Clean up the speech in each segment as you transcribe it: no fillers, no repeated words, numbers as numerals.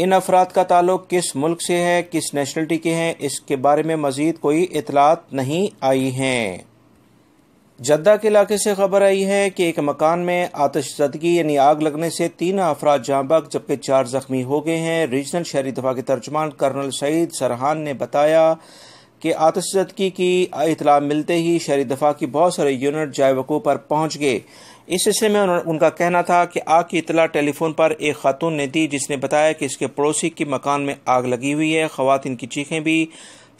ان افراد کا تعلق کس ملک سے ہے، کس نیشنلٹی کے ہیں، اس کے بارے میں مزید کوئی اطلاعات نہیں آئی ہیں۔ جدہ کے علاقے سے خبر آئی ہے کہ ایک مکان میں آتش زدگی یعنی آگ لگنے سے 3 افراد جاں بحق جبکہ 4 زخمی ہو گئے ہیں۔ ریجنل شہری دفاع کے ترجمان کرنل سعید سرحان نے بتایا کہ آتش زدگی کی اطلاع ملتے ہی شہری دفاع کی بہت سارے یونٹ جائے وقوع پر پہنچ گئے۔ اس سلسلے میں ان کا کہنا تھا کہ آگ کی اطلاع ٹیلی فون پر ایک خاتون نے دی، جس نے بتایا کہ اس کے پڑوسی کی مکان میں آگ لگی ہوئی ہے۔ خواتین کی چیخیں بھی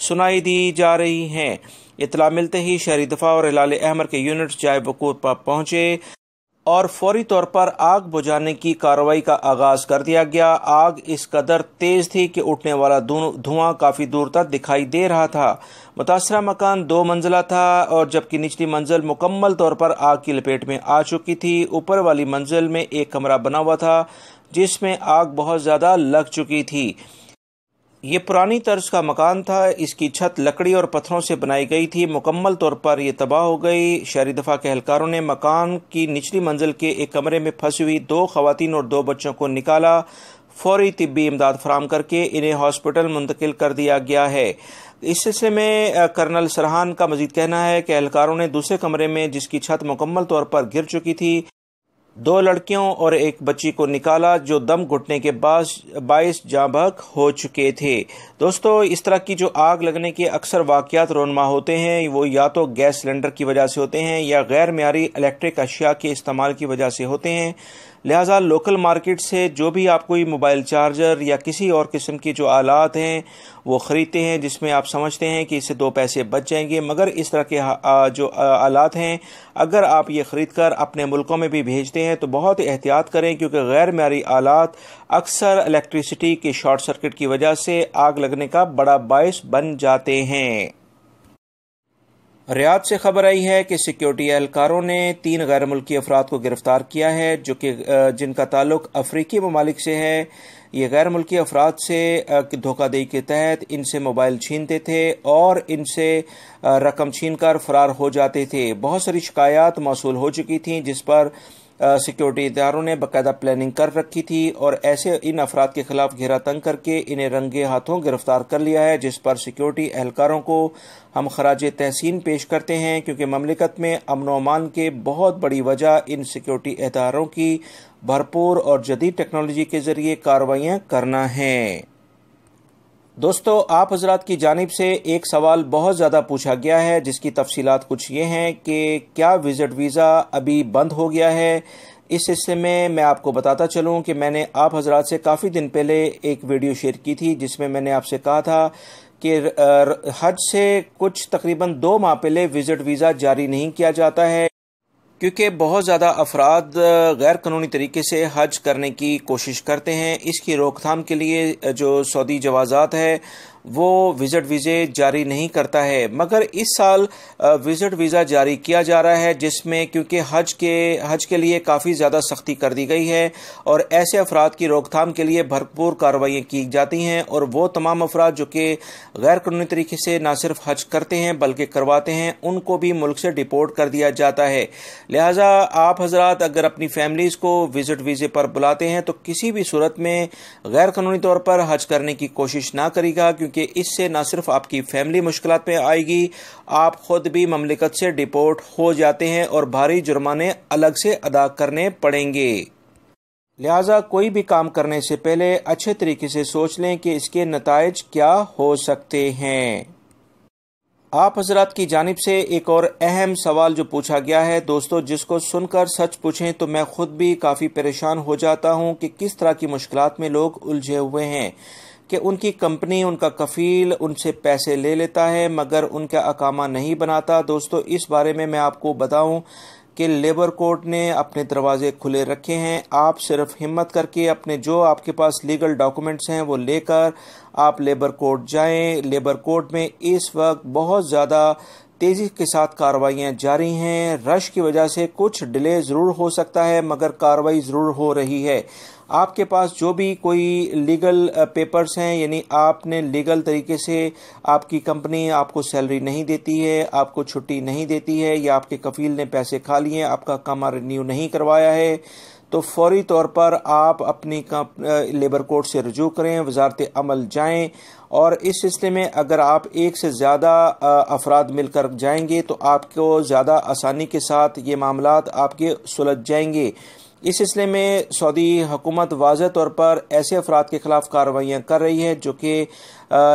سنائی دی جا رہی ہیں۔ اطلاع ملتے ہی شہری دفاع اور ہلال احمر کے یونٹس جائے وقوع پر پہنچے اور فوری طور پر آگ بجھانے کی کارروائی کا آغاز کر دیا گیا۔ آگ اس قدر تیز تھی کہ اٹھنے والا دھواں کافی دور تک دکھائی دے رہا تھا۔ متاثرہ مکان 2 منزلہ تھا اور جبکہ نچلی منزل مکمل طور پر آگ کی لپیٹ میں آ چکی تھی۔ اوپر والی منزل میں ایک کمرہ بنا ہوا تھا جس میں آگ بہت زیادہ لگ چکی تھی۔ یہ پرانی طرز کا مکان تھا، اس کی چھت لکڑی اور پتھروں سے بنائی گئی تھی، مکمل طور پر یہ تباہ ہو گئی۔ شہری دفاع کے اہلکاروں نے مکان کی نچلی منزل کے ایک کمرے میں پھنسی ہوئی 2 خواتین اور 2 بچوں کو نکالا۔ فوری طبی امداد فراہم کر کے انہیں ہاسپٹل منتقل کر دیا گیا ہے۔ اس سلسلے میں کرنل سرحان کا مزید کہنا ہے کہ اہلکاروں نے دوسرے کمرے میں، جس کی چھت مکمل طور پر گر چکی تھی، 2 لڑکیوں اور ایک بچی کو نکالا جو دم گھٹنے کے باعث جاں بحق ہو چکے تھے۔ دوستو، اس طرح کی جو آگ لگنے کے اکثر واقعات رونما ہوتے ہیں، وہ یا تو گیس سلنڈر کی وجہ سے ہوتے ہیں یا غیر معیاری الیکٹرک اشیاء کے استعمال کی وجہ سے ہوتے ہیں۔ لہٰذا لوکل مارکیٹ سے جو بھی آپ کوئی موبائل چارجر یا کسی اور قسم کی جو آلات ہیں وہ خریدتے ہیں جس میں آپ سمجھتے ہیں کہ اس سے 2 پیسے بچ جائیں گے، مگر اس طرح کے جو آلات ہیں اگر آپ یہ خرید کر اپنے ملکوں میں بھی بھیجتے ہیں تو بہت احتیاط کریں، کیونکہ غیر معیاری آلات اکثر الیکٹریسٹی کے شارٹ سرکٹ کی وجہ سے آگ لگنے کا بڑا باعث بن جاتے ہیں۔ ریاض سے خبر آئی ہے کہ سیکیورٹی اہلکاروں نے 3 غیر ملکی افراد کو گرفتار کیا ہے جن کا تعلق افریقی ممالک سے ہے۔ یہ غیر ملکی افراد سے دھوکہ دہی کے تحت ان سے موبائل چھینتے تھے اور ان سے رقم چھین کر فرار ہو جاتے تھے۔ بہت ساری شکایات موصول ہو چکی تھیں جس پر سیکیورٹی اداروں نے باقاعدہ پلاننگ کر رکھی تھی اور ایسے ان افراد کے خلاف گھیرا تنگ کر کے انہیں رنگے ہاتھوں گرفتار کر لیا ہے، جس پر سیکیورٹی اہلکاروں کو ہم خراج تحسین پیش کرتے ہیں، کیونکہ مملکت میں امن و امان کے بہت بڑی وجہ ان سیکیورٹی اداروں کی بھرپور اور جدید ٹیکنالوجی کے ذریعے کارروائیاں کرنا ہے۔ دوستو، آپ حضرات کی جانب سے ایک سوال بہت زیادہ پوچھا گیا ہے، جس کی تفصیلات کچھ یہ ہیں کہ کیا وزٹ ویزا ابھی بند ہو گیا ہے۔ اس سلسلے میں آپ کو بتاتا چلوں کہ میں نے آپ حضرات سے کافی دن پہلے ایک ویڈیو شیئر کی تھی جس میں میں نے آپ سے کہا تھا کہ حج سے کچھ تقریباً 2 ماہ پہلے وزٹ ویزا جاری نہیں کیا جاتا ہے، کیونکہ بہت زیادہ افراد غیر قانونی طریقے سے حج کرنے کی کوشش کرتے ہیں۔ اس کی روک تھام کے لیے جو سعودی جوازات ہے وہ وزٹ ویزے جاری نہیں کرتا ہے، مگر اس سال وزٹ ویزا جاری کیا جا رہا ہے، جس میں کیونکہ حج کے لیے کافی زیادہ سختی کر دی گئی ہے اور ایسے افراد کی روک تھام کے لیے بھرپور کارروائیاں کی جاتی ہیں، اور وہ تمام افراد جو کہ غیر قانونی طریقے سے نہ صرف حج کرتے ہیں بلکہ کرواتے ہیں، ان کو بھی ملک سے ڈیپورٹ کر دیا جاتا ہے۔ لہٰذا آپ حضرات اگر اپنی فیملیز کو وزٹ ویزے پر بلاتے ہیں تو کسی بھی صورت میں غیر قانونی طور پر حج کرنے کی کوشش نہ کرے گا، کیونکہ اس سے نہ صرف آپ کی فیملی مشکلات میں آئے گی، آپ خود بھی مملکت سے ڈیپورٹ ہو جاتے ہیں اور بھاری جرمانے الگ سے ادا کرنے پڑیں گے۔ لہٰذا کوئی بھی کام کرنے سے پہلے اچھے طریقے سے سوچ لیں کہ اس کے نتائج کیا ہو سکتے ہیں۔ آپ حضرات کی جانب سے ایک اور اہم سوال جو پوچھا گیا ہے دوستو، جس کو سن کر سچ پوچھیں تو میں خود بھی کافی پریشان ہو جاتا ہوں کہ کس طرح کی مشکلات میں لوگ الجھے ہوئے ہیں کہ ان کی کمپنی، ان کا کفیل ان سے پیسے لے لیتا ہے مگر ان کا اقامہ نہیں بناتا۔ دوستو، اس بارے میں آپ کو بتاؤں کہ لیبر کورٹ نے اپنے دروازے کھلے رکھے ہیں۔ آپ صرف ہمت کر کے اپنے جو آپ کے پاس لیگل ڈاکومنٹس ہیں وہ لے کر آپ لیبر کورٹ جائیں۔ لیبر کورٹ میں اس وقت بہت زیادہ تیزی کے ساتھ کارروائیاں جاری ہیں۔ رش کی وجہ سے کچھ ڈیلے ضرور ہو سکتا ہے مگر کارروائی ضرور ہو رہی ہے۔ آپ کے پاس جو بھی کوئی لیگل پیپرز ہیں، یعنی آپ نے لیگل طریقے سے آپ کی کمپنی آپ کو سیلری نہیں دیتی ہے، آپ کو چھٹی نہیں دیتی ہے، یا آپ کے کفیل نے پیسے کھا لیے، آپ کا کامہ رینیو نہیں کروایا ہے، تو فوری طور پر آپ اپنی لیبر کورٹ سے رجوع کریں، وزارت عمل جائیں، اور اس سلسلے میں اگر آپ ایک سے زیادہ افراد مل کر جائیں گے تو آپ کو زیادہ آسانی کے ساتھ یہ معاملات آپ کے سلجھ جائیں گے۔ اس سلسلے میں سعودی حکومت واضح طور پر ایسے افراد کے خلاف کارروائیاں کر رہی ہے جو کہ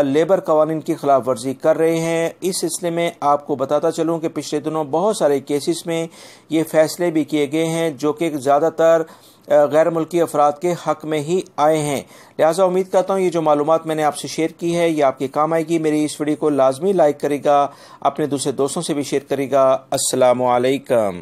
لیبر قوانین کی خلاف ورزی کر رہے ہیں۔ اس سلسلے میں آپ کو بتاتا چلوں کہ پچھلے دنوں بہت سارے کیسز میں یہ فیصلے بھی کیے گئے ہیں جو کہ زیادہ تر غیر ملکی افراد کے حق میں ہی آئے ہیں۔ لہٰذا امید کرتا ہوں یہ جو معلومات میں نے آپ سے شیئر کی ہے یہ آپ کے کام آئے گی۔ میری اس ویڈیو کو لازمی لائک کرے گا، اپنے دوسرے دوستوں سے بھی شیئر کرے گا۔ السلام علیکم۔